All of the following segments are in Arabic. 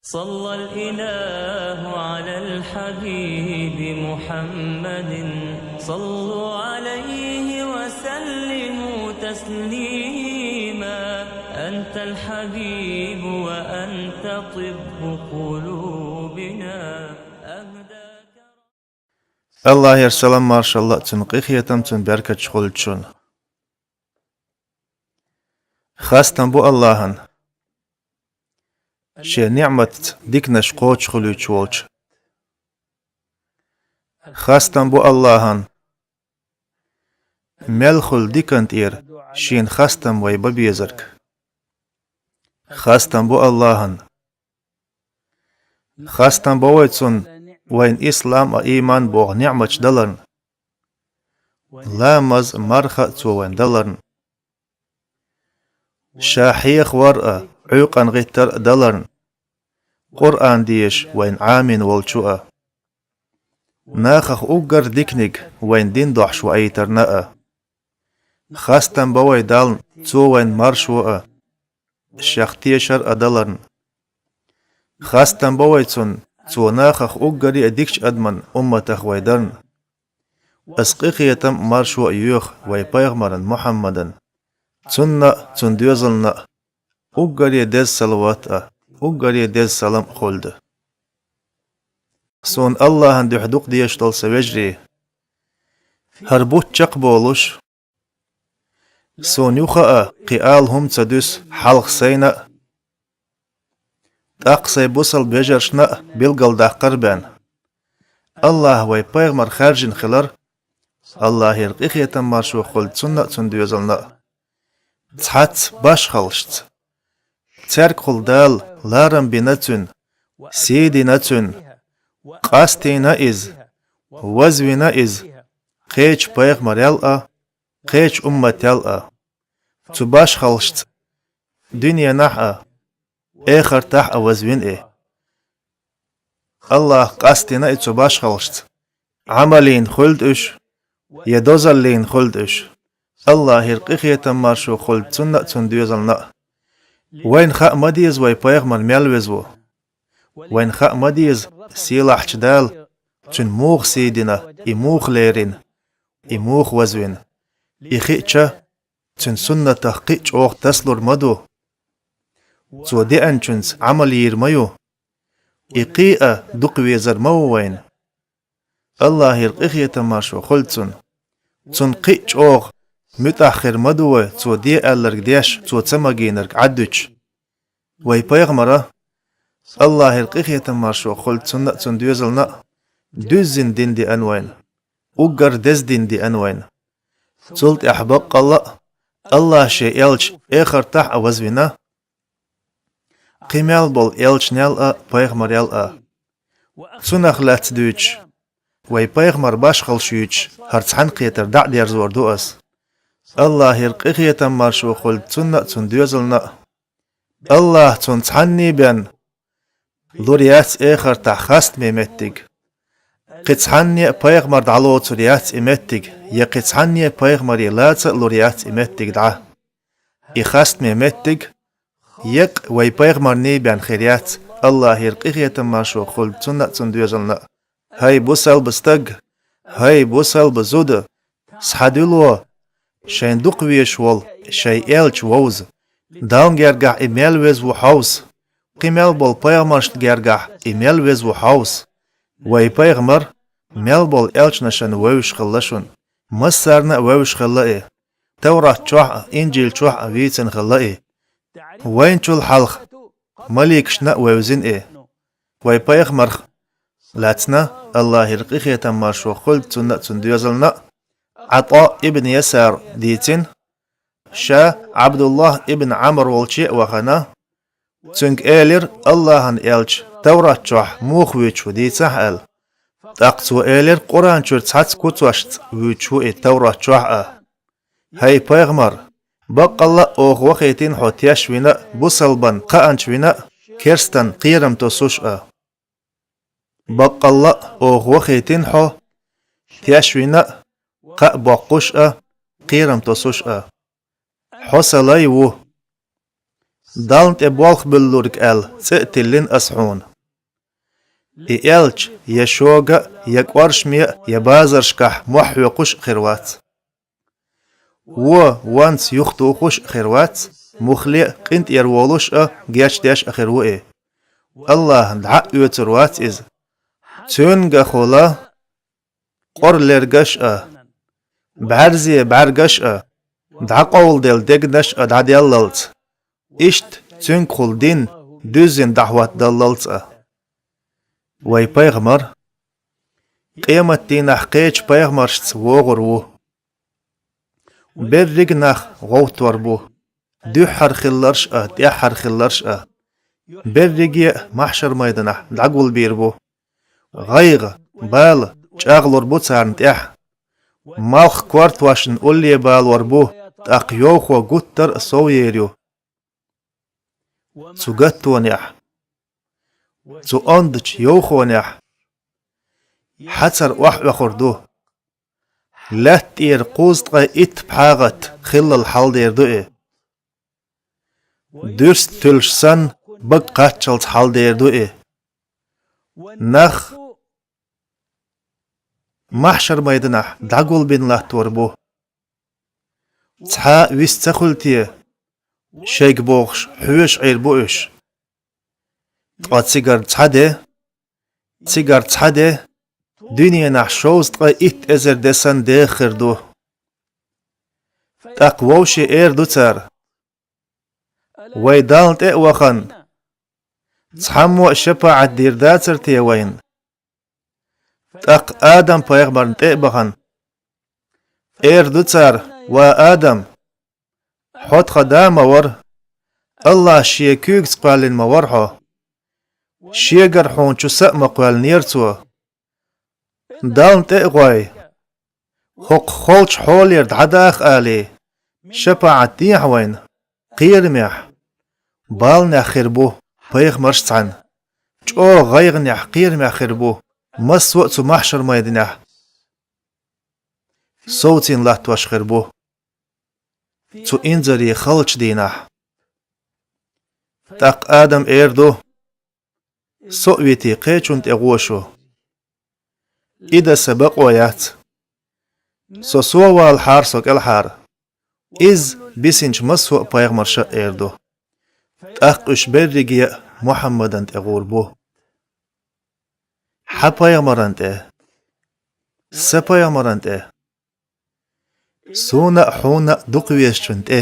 صلى الإله على الحبيب محمد صلوا عليه وسلموا تسليما أنت الحبيب وأنت طب قلوبنا أهداك الله يرسلم مارش الله تنقيخ يتم تنبركة شغلتشون خاستن بو اللهن شي نعمت ديكنش قوش خلوش والش خاستن بو اللهن ملخل ديكنت إير شين خاستن وي ببيزرك خاستن بو اللهن خاستن بو ويتسون وين إسلام إيمان بوغ نعمت دلرن لا مز مرخة تو وين دلرن شاحيخ ورأة عيقان غيتر دلرن قرآن ديش وين عامين والشوء ناخخ أوغر ديكنيك وين دين دوحش وأيتر ناء خاستن بوي دالن تو وين مرشوء الشاختيشر أدلرن خاستن بوي تون تو ناخخ أوغري أديكش أدمن أمتخ ويدرن أسقيقيتم مرشوء يوخ ويبايغمرن محمدن تنّا تنديوزلنا أوغري ديز صلوات أوغري ديز سلام خلد سون الله هندو حدوق ديشتل سوجري هربوت چق بولوش سون يوخا قيالهم تدوس حلق سينا تاقسي بوصل بيجرشنا بيلقل دا قربان الله وي بايغمر خارجين خلر الله يرقيخ يتمار شو خلد سنة تنديوزلنا تحت باش خلشت ترك خلدال لارم بنتون سيدي نتون قاستينا إز وزوينا إز قيش بايغ مريال قيش أمتيال تباش خلشت دنيا نحا آخر تح وزوين الله قاستينا تباش خلشت عملين خلد إش يدوزلين خلد إش الله يرقيخ يتمار شو خلد سنة تنديوزلنا وين خاء مديز وي بايغمر ميلوزو وين خاء مديز سيلاح جدال تن موخ سيدنا إموخ ليرين إموخ وزوين إخيتشا تن سنة تحقيق أوخ تسلور مدو تو دي أنشنس عمل يرميو إقيئة دقوي زرمو وين الله يرقيخ يتماشو خلتن تن قيش أوخ متأخر مدوه تو دي ألرق ديش تو تمجينرق عدوش وي بايغمرة الله يرقيخ يتماشو خلت سنة تنديوزلنا دوزن دين دي أنوين أقر دز دين دي أنوين تلت أحبق الله شي إلش آخر تح أوزوينا قيمال بول إلش نيال بايغمر يال سنخ لات دوش وي بايغمر باش خلشيوش هرتحن قيتر دع دير زور دوأس الله يرقيخ يتمار شو خلت سنة تنديوزلنا الله تنتحني بين لوريات آخر تحخست ميمتك قطحني بايغمر دعلو توريات إمتك يقطحني بايغمر يلات لوريات إمتك دعا إخست ميمتك يق وي بايغمر ني بين خيريات الله يرقيخ يتمار شو خلت سنة تنديوزلنا هاي بوسل بستق هاي بوسل بزود سحدلو شين دقويش وول شي إلش ووز داون جرجع إيميل ويز وحوس قيمل بول بايغمرش جرجع إيميل ويز وحوس وي بايغمر ميل بول إلش نشان ويوش خلشون مصرنا ويوش خلائي توراة تشوح إنجيل تشوح ويتن خلائي وين شو الحلق مليك شنا ويوزين وي بايغمر لاتنا الله يرقيخ يتمار شو خلت سنة تنديوزلنا عطاء ابن يسار ديتين شا عبد الله ابن عمر والشيء وخنا تنك إيلر الله هن إلش توراة شوح موخ ويتشو دي سهل تاقتو إيلر قرآن شو تحت كتوشت ويتشو التوراة شوح هاي بايغمر بق الله أوخ وخيتين حو تياشوينا بوصلبان قانشوينا كيرستن قيرم توسوش بق الله أوخ وخيتين حو تياشوينا قا بقوش قيرم توسوش حسلاي وو دالنت ابوالخ بلورك سئتلين أسحون إلج يشوغا يكورشمي يبازرشكح محوقش خيروات وانس يختوخش خيروات مخلي قنت يرولوش جيش داش أخيروئي الله دعا يوتروات إز تونغا خولا قرلرغش بعرزي بعرغش دعا قول دل دقنش دعا دياللت إشت تونغ خول دين دوزين دعوات دللت وي بيغمر قيمة دينح قيج بيغمرشت وغرو برغناخ غوتور بو دو حرخلرش دي حرخلرش برغي محشر ميدنح دعقول بيربو غيغ بال چاغلور بو تسارنتيح مالخ كوارت واشن أولي بال وربو تاق يوخو قوتر سويريو تسوغتونيح تو أندج يوخونيح حتر وح وخردو لا تير قوزتغا إت بحاغت خل الحال ديردو درست تلشسن بقاتشلت حال ديردو نخ محشر ميدنح دعقول بين الله توربو تحا ويستخلتي شيك بوغش حوش عير بوش تقاتسيقر تحده دنيا نحشوز تقا إت أزر دسان داخر دو تقووشي إير دو تار ويدالت إقوخن تحمو شفاعة دير داتر تيوين تق آدم بيغمر تقبخن إير دو تار وآدم حوت خدام ور الله شيكوك تقالين مورحو شيغر حون چوسا مقوال نيرتو دالن تقوي حق خولش حولير دعداخ آلي شفاعة ديح وين قيرميح بالنا خربو بيغ مرشتعن چو غيغنيح قيرميح خربو مس وقتو محشر ميدنيح صوتين لا توش خربو تو انزري خلش دينح تاق آدم إيردو سوئتي قيچونت اغوشو إذا سبق ويات سوسوا الحار سوك الحار إز بسنج مسوء بيغمر شا إيردو تأقش برقيا محمدان تغوربو حبا يمرانت سبا يمرانت سونا حونا دقويشتنت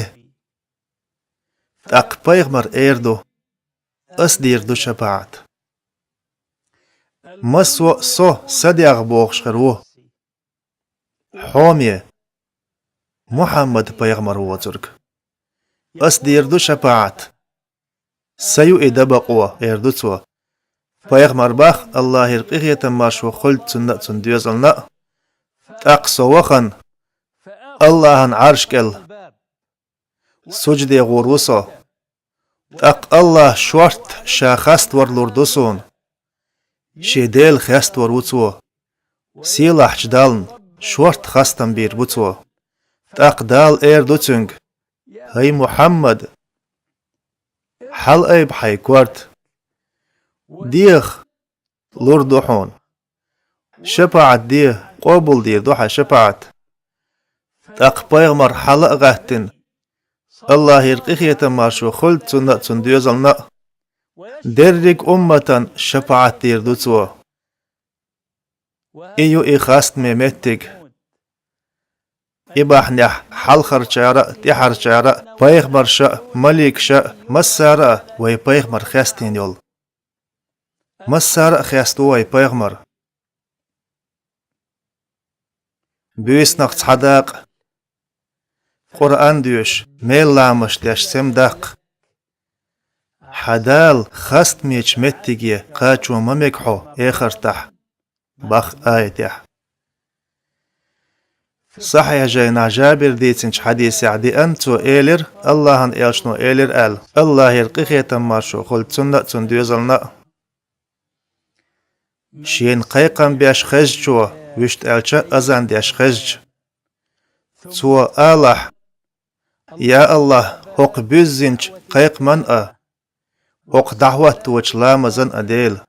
تأق بيغمر إيردو أسديردو شفاعت مسو سو صديق بوغش خرو حومي محمد بيغمر وزرك أسديردو شفاعت سيو إدبقوا إردو تو بيغمر باخ الله يرقيه تماشو خلت سنة سنديوزلنا تأقسو وخن الله عرشكل سجدي غوروسو تأق الله شورت شاخست ورلوردوسون شيديل خست وروتو سيلاح جدالن شورت خستم بير بوتو تأق دال إيردوتنج هاي محمد حل أيب حي كورت ديخ لوردوحون شفاعت ديه قبول دير دوحة شفاعت تأق بيغمر حلق غهتن الله يرقيخ يتماشو خلت سنة سنديوزلنا درق أمة شفاعت دير دوتو إيو إخاست ميمتك إباحنيح حل خرچارة تحر چارة بيغمر شا مليك شا مسارة وي بيغمر خاستين يول مسارة خاستو وي بيغمر بيسنق تصحداق قرآن ديوش ميل لامش ديش سمداق حدال خست ميش متگي قاچو ممكحو اخرتح بخ آيتح صحيح جاينا جابر ديتنش حديث عدي أنتو إيلر الله هن إيلشنو إيلر آل الله يرقيخي تماشو قلت سنة تنديوزلنا شين قيقم بيش خزجو وشت ألشا أزان ديش خزج تو آلح يا الله هوق بيزنش قيق منأ هوق دعوة وچلامزن أديل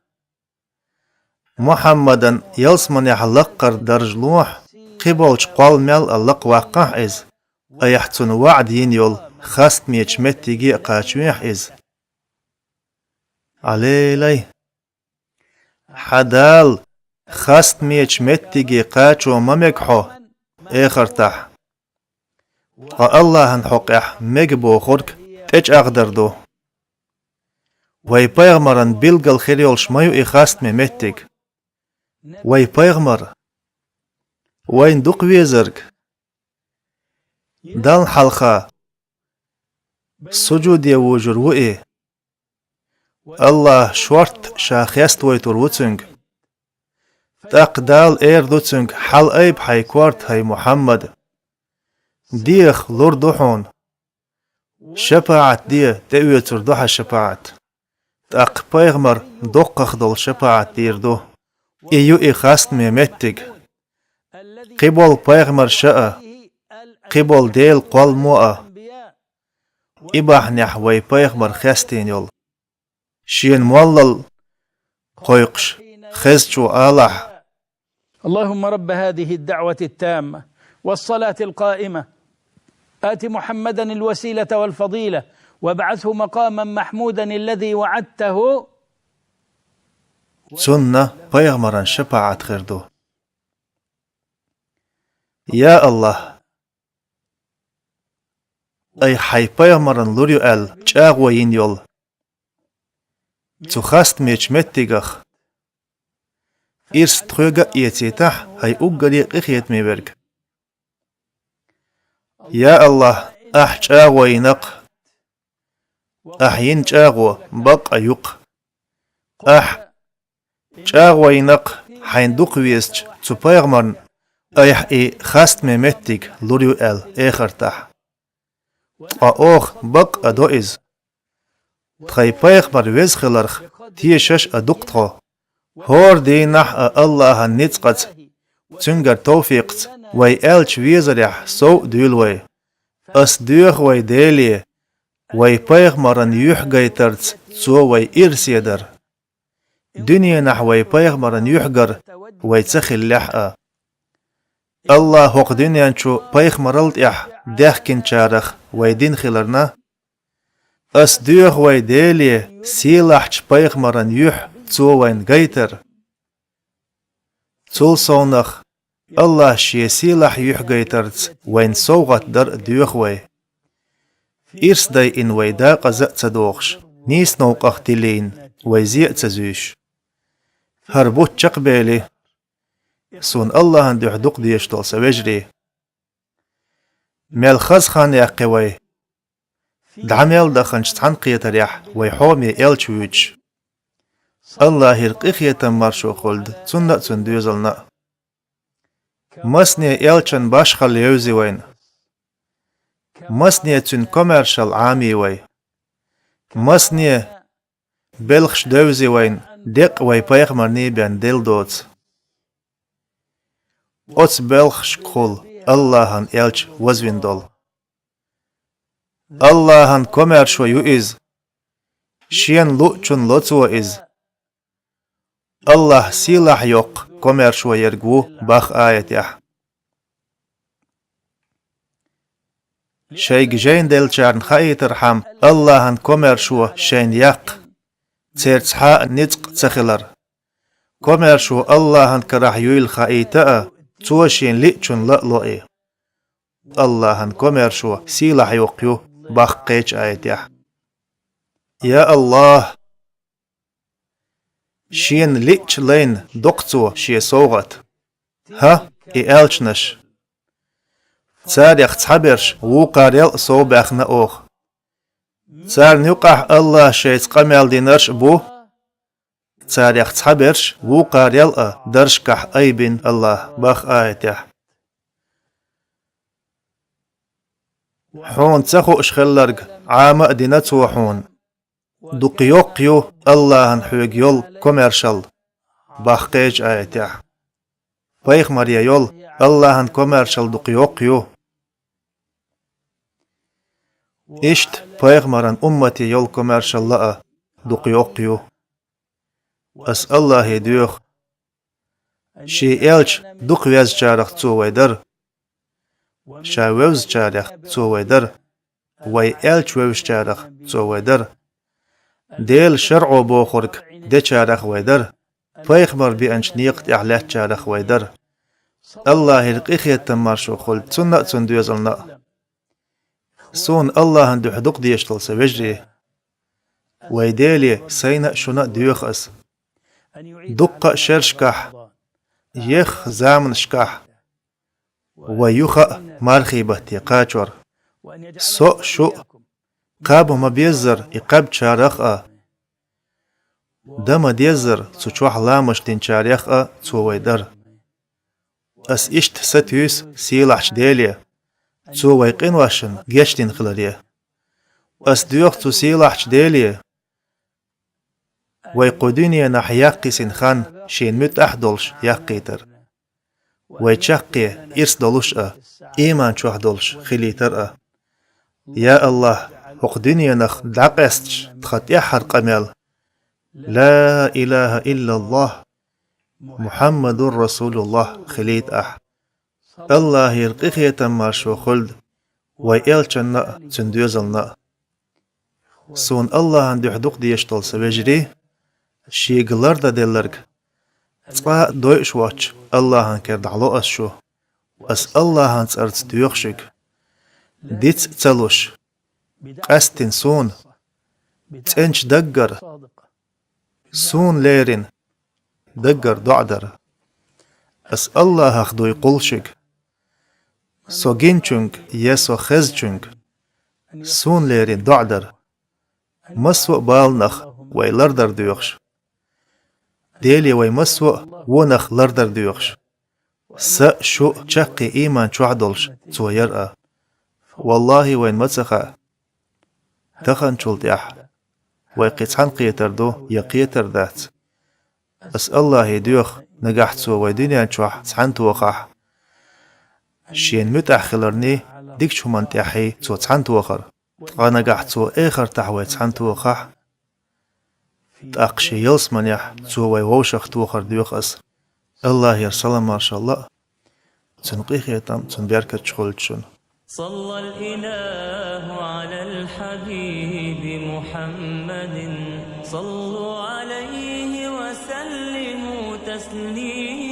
محمدن يلسمن يحلقر درج لوح قبولش قوال ميل اللق واقع إز أيحتن وعد ينيول خاست ميش متيجي قاچويح إز عليلي حدال خاست ميش متيجي قاچو ممكحو آخر تح الله هنحقح مجبو خورك تج أقدردو وي بيغمرن بيلغل خيريول شمايو إخاست ممتيك وي بيغمر وين دوق ويزرك دال حلقة سجود يوجر وئي الله شورت شاخيست ويتور وطنگ تقدال دوتنگ حل ايب حي كوارت هاي محمد ديخ لور دوحون شفاعت دي تأويتر دوحة شفاعت تاق بيغمر دوقخ دول شفاعت دير دو ايو اخاست ميمتك قبول بيغمر شاء قبول ديل قول موء إباح نحوي بيغمر خاستين يول شين مولل قيقش خزجو آلح اللهم رب هذه الدعوة التامة والصلاة القائمة آت محمدا الوسيلة والفضيلة وابعثه مقاما محمودا الذي وعدته سنة بيغمران شفاعت خيردو يا الله أي حي بيغمران لوريو جاغ وين يول تخاست ميش متيغخ إرس تخوغا إيتيتح هاي أقري قخيت ميبرگ يا الله جاغ وينق ين جاغو بق يق جاغ وينق حين دوق ويستش تو بيغمران أي خاست ميمتيك لوريو آخر تح أوخ بق أدوئز تخي بيغمر ويز خلرخ تيشش أدوقتخو هور دي نح الله نتقت تنگر توفيقت وي ألش ويزريح سو دولوي أس دوخ وي ديلي وي بيغمرن يحقاي ترت سو وي إرسيدر دنيا نح وي بيغمرن يحقر وي تخل لحقا الله هوق دنيا نشو بيغمرلت داخكين چارخ وي دين خلرنا أس دوخ وي ديلي سيلاحش بيغمرن يح تسو وين غيتر تول صونخ الله شي سيلاح يح غيترت وين صوغت در دوخ وي إرس داي إن وي داق زأت دوخش نيس نوقخ تلين وي زيأت زيش هربوت چقبالي سون الله هندوح دوق ديشتول سوجري ميل خز خان يقوي دعميل دخنش تحنقية ريح ويحومي إلشويج الله يرقيخية تمارشو خلد تسنة تندوزلنا مسني إلشن باشخل يوزي وين مسني تن كوميرشال عامي وي مسني بلخش دوزي وين دق وي بيغمر نيبان ديل دوت أتس بلخش كل الله هن إلش وزوين دول الله هن كوميرشو يوئز شين لوچن لوتسو إز الله سيلاح يوق كوميرشو يرقو باخ آية يح شيق جين ديل چارن خايت رحم الله هن كوميرشو شين يق تيرتحا نتق تخلر كوميرشو الله هن كراح يويل خايتا توشين لئچن لألوئي الله هن كوميرشو سيلاح يوقيو باخ قيج آية يح يا الله شين ليتش لين دقتو شي صوغت ها إلشنش تاريخ تحبرش وقاريل صوباخنا أوخ تار نيقح الله شيت قميل دينرش بو تاريخ تحبرش وقاريل درشكح أيبين الله باخ آيته حون تخو اشخلرق عام دينتو حون دقيوقيو الله نحوق يول كوميرشال باخقيج آيته بايخ ماريا يول الله كوميرشال دقيوقيو إشت بيغمران أمتي يولكو مارش الله دوق يوقيو أس الله يديوخ شي إلش دوق ويز جارخ تو ويدر شا ويز جارخ تو ويدر وي إلش ويز جارخ تو ويدر ديل شرعو بوخورك دي جارخ ويدر بيغمر بأنش نيقت إعلات جارخ ويدر الله يرقيخي التمارشو خلت سنة تندوزلنا سون الله عنده حدوق ديشتل سوجري ويدالي سينا شنا ديوخس دق شرشكح يخ زامن شكح ويخ مارخيبة تيقاتشور سو شو قابو ما بيزر يقاب شارخ دم ديزر تشوح لامش دين شارخ تو ويدر أس إشت ستيوس سيلحش ديلي تو ويقين واشن جيشتين خلاليه أس ديوخ تو سيلحش ديلي ويقوديني نحياقي سنخان شين مت أحدولش يقيتر ويتشقي إرس دولش إيمان شوح دولش خليتر يا الله وقديني نخ دعقستش تخط يحر قميل لا إله إلا الله محمد رسول الله خليت الله يرقيخي تمارشو خلد ويالشنا تندوزلنا سون الله عنده حدوق ديشتل سبجري شيقلر دا ديلرق تقا دويش واتش الله هنكر دعلو أسشو أس الله هنس أرتس ديوخشك ديت تلوش قستن سون تنش دقر سون ليرين دقر دعدر أس الله أخدو يقولشك سوغينچونك يسو خزچونك سون ليرين دعدر مسوء بالنخ ويلردر ديوخش ديلي ويمسوء ونخ لردر ديوخش س شو چقي إيمان چوعدلش تو يرأى والله وين متسخا تخن چولتيح ويقيتحن قيتر دو يقيتر ذات أس الله يديوخ نجحت ويدنيا چوح تحن توقح شين متأخلرني ديك شو منتحي تو تحن توخر تقا نجحت آخر تحوي تحن توقح تأقشي يلس منيح تو ويوشخ توخر ديوخ أس الله يرسل ما شاء الله تنقيخ يتم تنبيرك تشغلتشون صلى الإله على الحبيب محمد صلوا عليه وسلموا تسليما